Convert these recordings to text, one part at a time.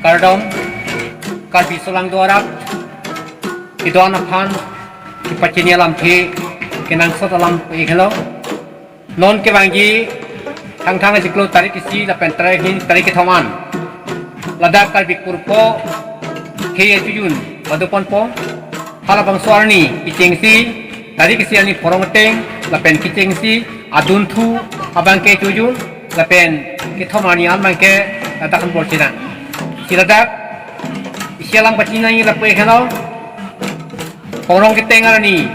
Kardom, Karbi Solang Dorak, Idon Apan, Ipachini Alam Thi, Kenang Sot Alam Ikelo, Non Kevangi, Tang Tang Ziklo Tarikisi, La Pentrahin, Tarikitoman, Ladak Karbi Kurpo, Kaya Tuyun, Baduponpo, Halabang Swarni, Kicingsi, Tarikisi Ani Porongteng, La Pen Kicingsi, Aduntu, Abangke Tuyun, La Pen Kitomani Almanke, Ladakan Bolsinan. Siladak, Isialang Patina ni Lapue Kano, Porong Kitengar ni,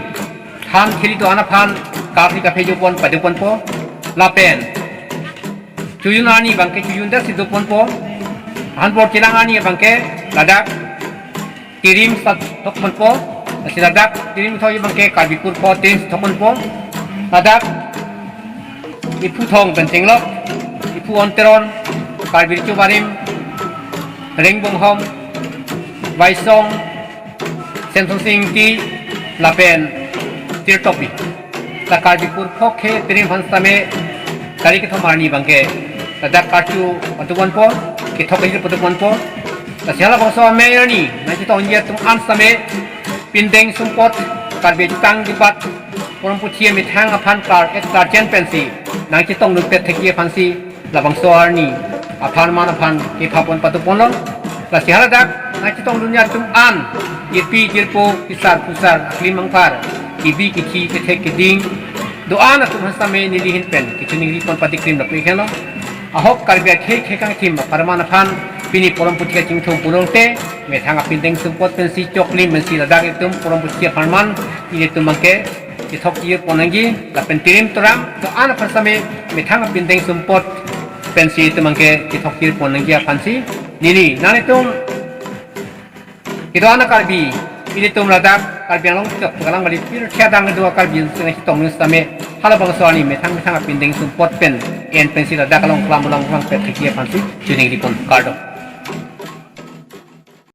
Han Kiri to Anapan, Kafi Kapejupon, Paduponpo, La Pen, Tuyunani, Banke Tuyunda, Siduponpo, Han Bolsilangani, Banke, Ladak, Tirim Sat Toponpo, Siladak, Tirim Toy Banke, Kabikurpo, Tirim Toponpo, Ladak, Ipu Tong Bentinglok, Ipu Onteron, Kalbirchu Barim, Ringbong Hom, Vaisong, Samsung Sing Ti, Lapen, Tirtopi, La Kalbipur Poke, Tirim Hansame, Karikatomani Banke, La Dakachu, Patuanpo, Kitoki Patuanpo, La Siala Boso Mayani, Najiton Yetum Ansame, Pindeng Sumpot, Kalbitang Dibat, Porumputia mit hang upon car, extra gen fancy, Nakitong looked at Tekia fancy, Labangso Arni, upon Manapan, Kipapon Patupono, La Sierra Dak, Nakitong Dunya Tum An, Yipi, Jirpo, Pisar, Pusar, Klimangpar, Kibi, Kichi, Kitek, Ding, Doana to Hansame, Nilihin Pen, Kitchening Ripon Patikrim, the Pekano. I hope Karibia Cake, Hekang, Paramanapan, Pini Porumputia Chingtum Purunte, met hang up in Ding Support, Pensi, Choklim, and see the Dagatum, Porumputia Parman, Iletumanke. Kitok year ponangi, la pentirim toram, to ana pasame, metanga pindeng sumpot, pensi temangke kitok year ponangi apansi, nini, nanitum, kito ana karbi, ini tum ladak, karbi along kitok, kalang balik pir, tiadang dua karbi, senang kitong nustame, halabang soani, metanga pindeng sumpot pen, en pensi ladak along kelamulang pet kikia pansi, juning dipon kardo.